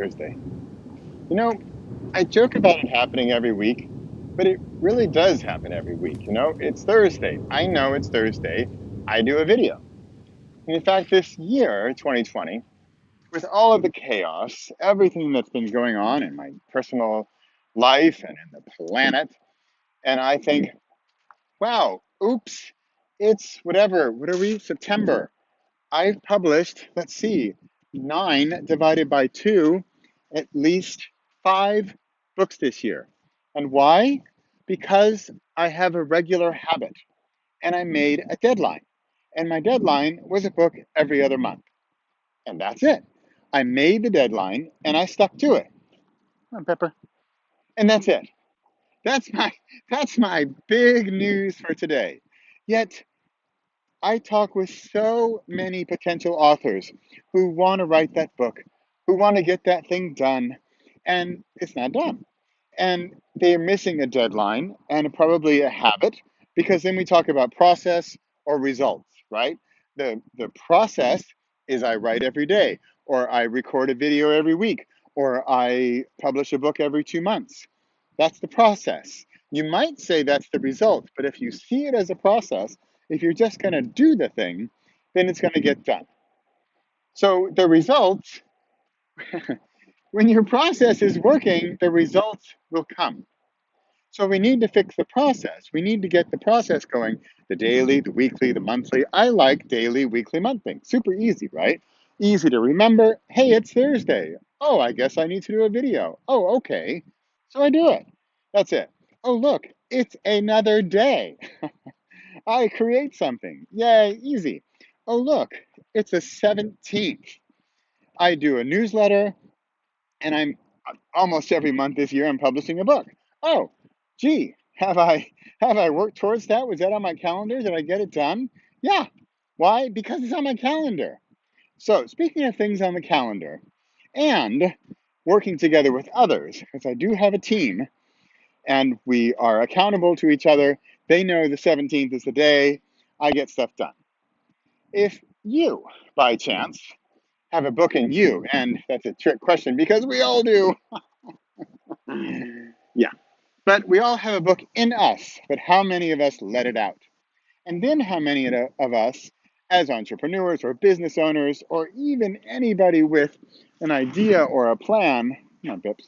Thursday. You know, I joke about it happening every week, but it really does happen every week. It's Thursday. I know it's Thursday. I do a video. And in fact, this year, 2020, with all of the chaos, everything that's been going on in my personal life and in the planet, and I think, wow, oops, it's whatever. What are we? September. I've published, let's see, 9 divided by 2, at least 5 books this year. And why? Because I have a regular habit and I made a deadline. And my deadline was a book every other month. And that's it. I made the deadline and I stuck to it. Come on, Pepper. And that's it. That's my that's my big news for today. Yet I talk with so many potential authors who want to write that book, who want to get that thing done, and it's not done. And they're missing a deadline and probably a habit, because then we talk about process or results, right? The process is I write every day, or I record a video every week, or I publish a book every 2 months. That's the process. You might say that's the result, but if you see it as a process, if you're just going to do the thing, then it's going to get done. So the results, when your process is working, the results will come. So we need to fix the process. We need to get the process going, the daily, the weekly, the monthly. I like daily, weekly, monthly. Super easy, right? Easy to remember. Hey, it's Thursday. Oh, I guess I need to do a video. Oh, okay. So I do it. That's it. Oh, look, it's another day. I create something. Yay, easy. Oh, look, it's the 17th. I do a newsletter, and I'm almost every month this year I'm publishing a book. Oh, gee, have I worked towards that? Was that on my calendar? Did I get it done? Yeah. Why? Because it's on my calendar. So, speaking of things on the calendar and working together with others, because I do have a team and we are accountable to each other. They know the 17th is the day I get stuff done. If you, by chance, have a book in you, and that's a trick question because we all do. Yeah, but we all have a book in us, but how many of us let it out? And then how many of us, as entrepreneurs or business owners, or even anybody with an idea or a plan, come on, Bips,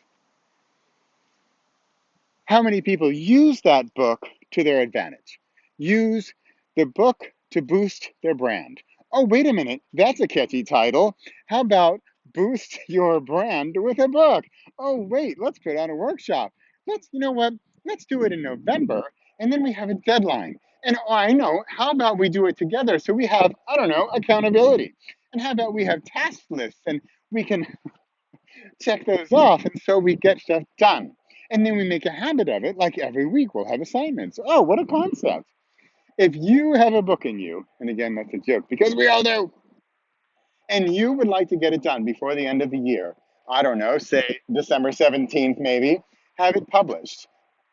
how many people use that book to their advantage? Use the book to boost their brand. Oh, wait a minute, that's a catchy title. How about boost your brand with a book? Oh, wait, let's put on a workshop. You know what? Let's do it in November, and then we have a deadline. And oh, I know, how about we do it together so we have, I don't know, accountability? And how about we have task lists and we can check those off, and so we get stuff done. And then we make a habit of it, like every week we'll have assignments. Oh, what a concept. If you have a book in you, and again, that's a joke because we all do, and you would like to get it done before the end of the year, I don't know, say December 17th maybe, have it published.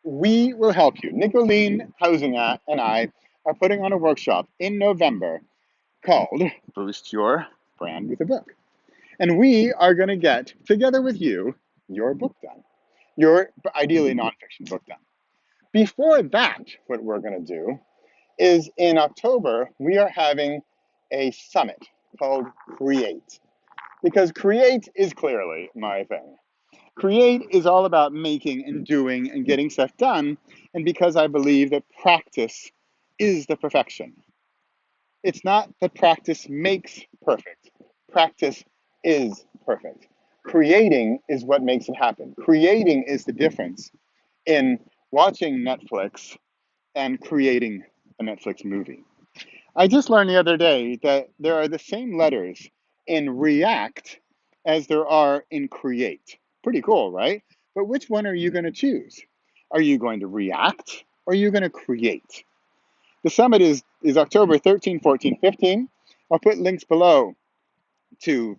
We will help you. Nicolene Housinga and I are putting on a workshop in November called Boost Your Brand with a Book. And we are going to get, together with you, your book done. Your ideally nonfiction book done. Before that, what we're going to do is in October, we are having a summit called Create. Because create is clearly my thing. Create is all about making and doing and getting stuff done. And because I believe that practice is the perfection. It's not that practice makes perfect. Practice is perfect. Creating is what makes it happen. Creating is the difference in watching Netflix and creating a Netflix movie. I just learned the other day that there are the same letters in react as there are in create. Pretty cool, right? But which one are you going to choose? Are you going to react or are you going to create? The summit is October 13, 14, 15. I'll put links below to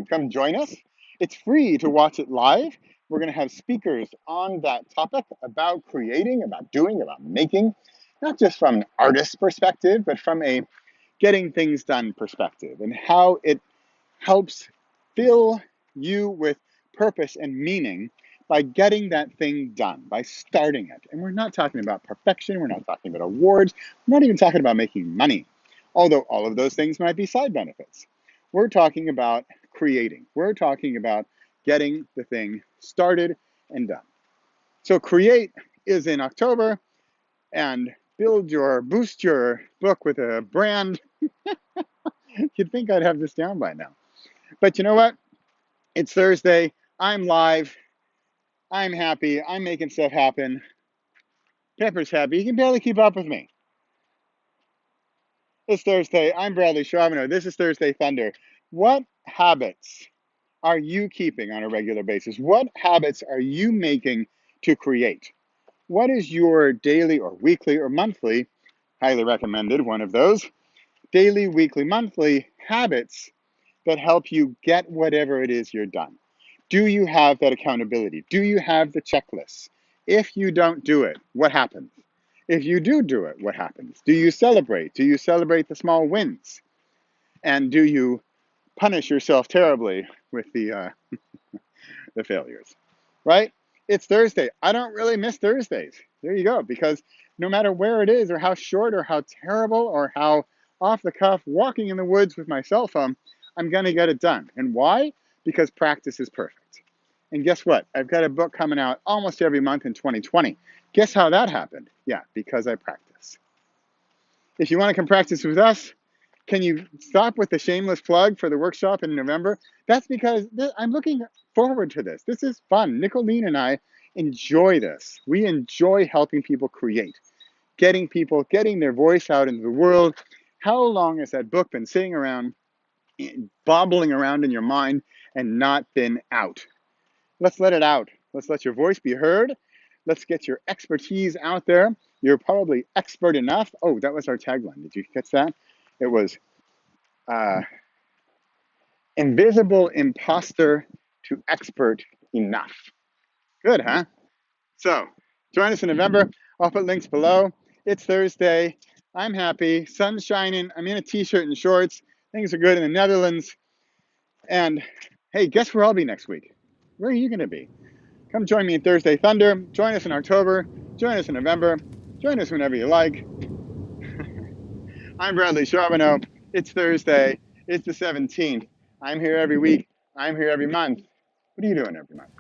come join us. It's free to watch it live. We're going to have speakers on that topic about creating, about doing, about making, not just from an artist's perspective, but from a getting things done perspective and how it helps fill you with purpose and meaning by getting that thing done, by starting it. And we're not talking about perfection. We're not talking about awards. We're not even talking about making money, although all of those things might be side benefits. We're talking about creating. We're talking about getting the thing started and done. So create is in October, and boost your book with a brand. You'd think I'd have this down by now. But you know what? It's Thursday. I'm live. I'm happy. I'm making stuff happen. Pepper's happy. He can barely keep up with me. It's Thursday. I'm Bradley Charbonneau. This is Thursday Thunder. What habits are you keeping on a regular basis? What habits are you making to create? What is your daily or weekly or monthly, highly recommended, one of those, daily, weekly, monthly habits that help you get whatever it is you're done? Do you have that accountability? Do you have the checklists? If you don't do it, what happens? If you do it, what happens? Do you celebrate? Do you celebrate the small wins? And do you punish yourself terribly with the failures? Right? It's Thursday. I don't really miss Thursdays. There you go. Because no matter where it is, or how short, or how terrible, or how off the cuff, walking in the woods with my cell phone, I'm going to get it done. And why? Because practice is perfect. And guess what? I've got a book coming out almost every month in 2020. Guess how that happened? Yeah, because I practice. If you want to come practice with us, can you stop with the shameless plug for the workshop in November? That's because I'm looking forward to this. This is fun. Nicolene and I enjoy this. We enjoy helping people create, getting their voice out into the world. How long has that book been sitting around, bobbling around in your mind and not been out? Let's let it out. Let's let your voice be heard. Let's get your expertise out there. You're probably expert enough. Oh, that was our tagline. Did you catch that? It was uh, invisible imposter to expert enough. Good, huh? So join us in November. I'll put links below. It's Thursday. I'm happy. Sun's shining. I'm in a t-shirt and shorts. Things are good in the Netherlands. And hey, guess where I'll be next week? Where are you going to be? Come join me in Thursday Thunder. Join us in October. Join us in November. Join us whenever you like. I'm Bradley Charbonneau. It's Thursday. It's the 17th. I'm here every week. I'm here every month. What are you doing every month?